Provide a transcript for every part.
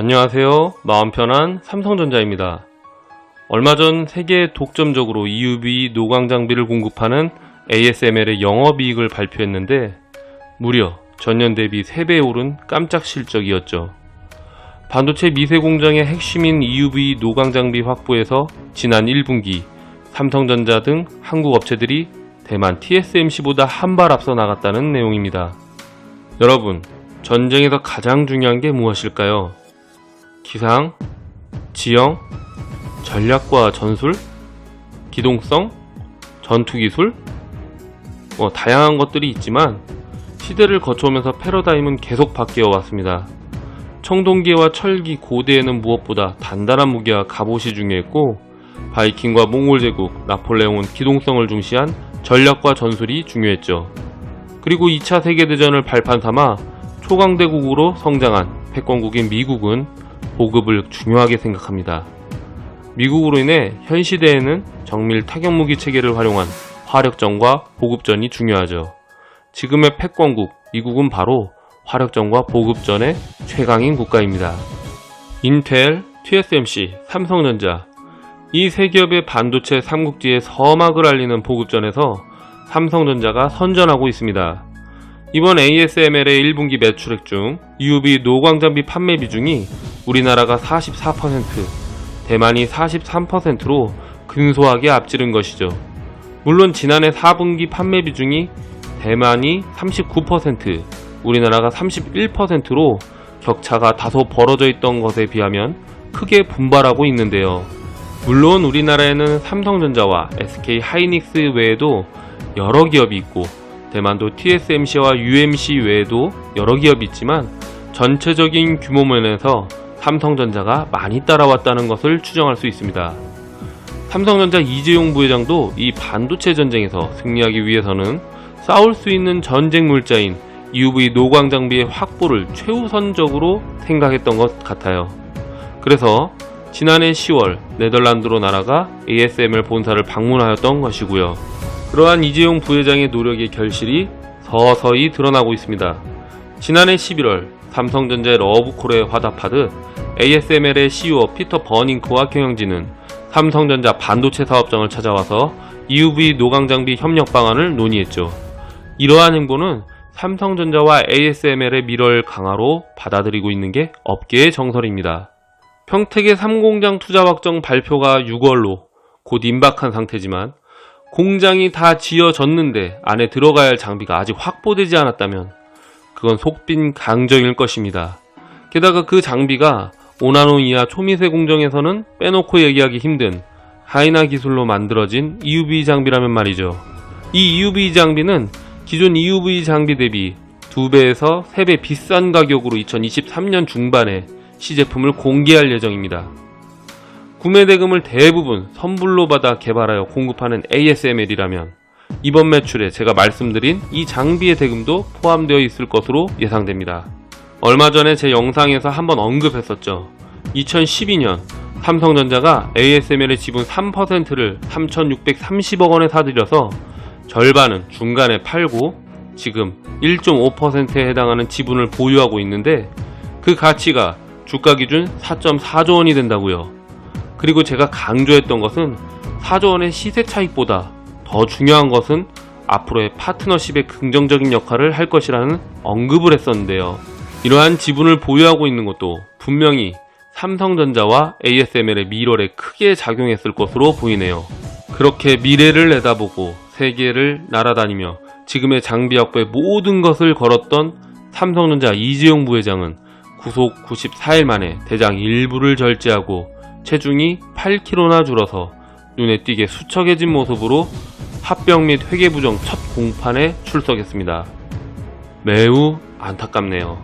안녕하세요. 마음 편한 삼성전자입니다. 얼마 전 세계 독점적으로 EUV 노광 장비를 공급하는 ASML의 영업이익을 발표했는데 무려 전년 대비 3배 오른 깜짝 실적이었죠. 반도체 미세 공장의 핵심인 EUV 노광 장비 확보에서 지난 1분기 삼성전자 등 한국 업체들이 대만 TSMC보다 한 발 앞서 나갔다는 내용입니다. 여러분, 전쟁에서 가장 중요한 게 무엇일까요? 기상, 지형, 전략과 전술, 기동성, 전투기술? 다양한 것들이 있지만 시대를 거쳐오면서 패러다임은 계속 바뀌어 왔습니다. 청동기와 철기 고대에는 무엇보다 단단한 무기와 갑옷이 중요했고 바이킹과 몽골 제국, 나폴레옹은 기동성을 중시한 전략과 전술이 중요했죠. 그리고 2차 세계대전을 발판 삼아 초강대국으로 성장한 패권국인 미국은 보급을 중요하게 생각합니다. 미국으로 인해 현 시대에는 정밀 타격무기 체계를 활용한 화력전과 보급전이 중요하죠. 지금의 패권국 미국은 바로 화력전과 보급전의 최강인 국가입니다. 인텔, TSMC, 삼성전자 이 세 기업의 반도체 삼국지의 서막을 알리는 보급전에서 삼성전자가 선전하고 있습니다. 이번 ASML의 1분기 매출액 중 EUV 노광 장비 판매 비중이 우리나라가 44%, 대만이 43%로 근소하게 앞지른 것이죠. 물론 지난해 4분기 판매 비중이 대만이 39%, 우리나라가 31%로 격차가 다소 벌어져 있던 것에 비하면 크게 분발하고 있는데요. 물론 우리나라에는 삼성전자와 SK 하이닉스 외에도 여러 기업이 있고 대만도 TSMC와 UMC 외에도 여러 기업이 있지만 전체적인 규모 면에서 삼성전자가 많이 따라왔다는 것을 추정할 수 있습니다. 삼성전자 이재용 부회장도 이 반도체 전쟁에서 승리하기 위해서는 싸울 수 있는 전쟁 물자인 EUV 노광 장비의 확보를 최우선적으로 생각했던 것 같아요. 그래서 지난해 10월 네덜란드로 날아가 ASML 본사를 방문하였던 것이고요. 그러한 이재용 부회장의 노력의 결실이 서서히 드러나고 있습니다. 지난해 11월 삼성전자의 러브콜에 화답하듯 ASML의 CEO 피터 버닝크와 경영진은 삼성전자 반도체 사업장을 찾아와서 EUV 노광 장비 협력 방안을 논의했죠. 이러한 행보는 삼성전자와 ASML의 밀월 강화로 받아들이고 있는 게 업계의 정설입니다. 평택의 3공장 투자 확정 발표가 6월로 곧 임박한 상태지만 공장이 다 지어졌는데 안에 들어가야 할 장비가 아직 확보되지 않았다면 그건 속빈 강정일 것입니다. 게다가 그 장비가 5나노 이하 초미세 공정에서는 빼놓고 얘기하기 힘든 하이나 기술로 만들어진 EUV 장비라면 말이죠. 이 EUV 장비는 기존 EUV 장비 대비 2배에서 3배 비싼 가격으로 2023년 중반에 시제품을 공개할 예정입니다. 구매 대금을 대부분 선불로 받아 개발하여 공급하는 ASML이라면 이번 매출에 제가 말씀드린 이 장비의 대금도 포함되어 있을 것으로 예상됩니다. 얼마 전에 제 영상에서 한번 언급했었죠. 2012년 삼성전자가 ASML의 지분 3%를 3,630억 원에 사들여서 절반은 중간에 팔고 지금 1.5%에 해당하는 지분을 보유하고 있는데 그 가치가 주가 기준 4.4조 원이 된다고요. 그리고 제가 강조했던 것은 4조 원의 시세 차익보다 더 중요한 것은 앞으로의 파트너십의 긍정적인 역할을 할 것이라는 언급을 했었는데요. 이러한 지분을 보유하고 있는 것도 분명히 삼성전자와 ASML의 밀월에 크게 작용했을 것으로 보이네요. 그렇게 미래를 내다보고 세계를 날아다니며 지금의 장비 확보에 모든 것을 걸었던 삼성전자 이재용 부회장은 구속 94일 만에 대장 일부를 절제하고 체중이 8kg나 줄어서 눈에 띄게 수척해진 모습으로 합병 및 회계 부정 첫 공판에 출석했습니다. 매우 안타깝네요.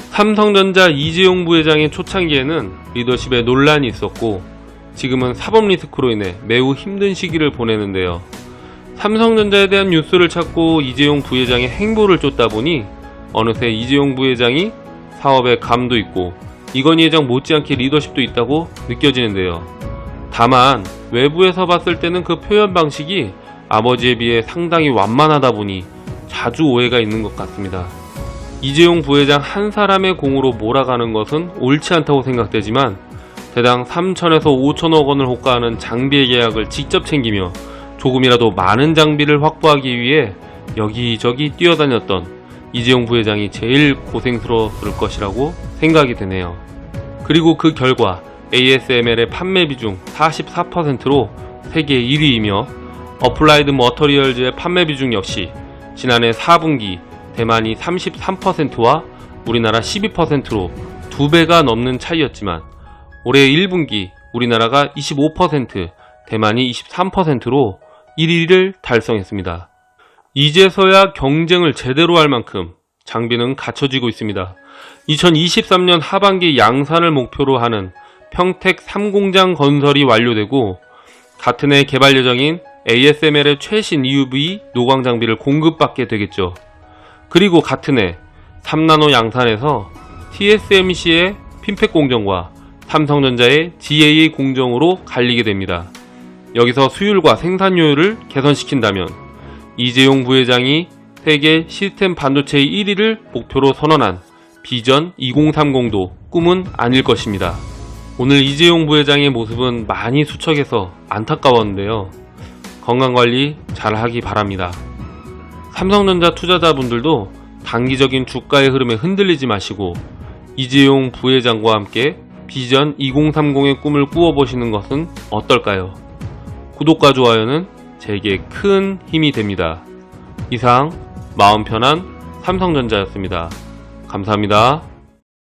삼성전자 이재용 부회장의 초창기에는 리더십에 논란이 있었고 지금은 사법 리스크로 인해 매우 힘든 시기를 보내는데요. 삼성전자에 대한 뉴스를 찾고 이재용 부회장의 행보를 쫓다 보니 어느새 이재용 부회장이 사업에 감도 있고 이건희 회장 못지않게 리더십도 있다고 느껴지는데요. 다만 외부에서 봤을 때는 그 표현 방식이 아버지에 비해 상당히 완만하다 보니 자주 오해가 있는 것 같습니다. 이재용 부회장 한 사람의 공으로 몰아가는 것은 옳지 않다고 생각되지만 대당 3천에서 5천억 원을 호가하는 장비의 계약을 직접 챙기며 조금이라도 많은 장비를 확보하기 위해 여기저기 뛰어다녔던 이재용 부회장이 제일 고생스러웠을 것이라고 생각이 되네요. 그리고 그 결과 ASML의 판매 비중 44%로 세계 1위이며 어플라이드 머터리얼즈의 판매 비중 역시 지난해 4분기 대만이 33%와 우리나라 12%로 2배가 넘는 차이였지만 올해 1분기 우리나라가 25%, 대만이 23%로 1위를 달성했습니다. 이제서야 경쟁을 제대로 할 만큼 장비는 갖춰지고 있습니다. 2023년 하반기 양산을 목표로 하는 평택 3공장 건설이 완료되고 같은 해 개발 예정인 ASML의 최신 EUV 노광 장비를 공급받게 되겠죠. 그리고 같은 해 3나노 양산에서 TSMC의 핀팩 공정과 삼성전자의 GAA 공정으로 갈리게 됩니다. 여기서 수율과 생산효율을 개선시킨다면 이재용 부회장이 세계 시스템 반도체의 1위를 목표로 선언한 비전 2030도 꿈은 아닐 것입니다. 오늘 이재용 부회장의 모습은 많이 수척해서 안타까웠는데요. 건강관리 잘 하기 바랍니다. 삼성전자 투자자분들도 단기적인 주가의 흐름에 흔들리지 마시고 이재용 부회장과 함께 비전 2030의 꿈을 꾸어보시는 것은 어떨까요? 구독과 좋아요는 제게 큰 힘이 됩니다. 이상 마음 편한 삼성전자였습니다. 감사합니다.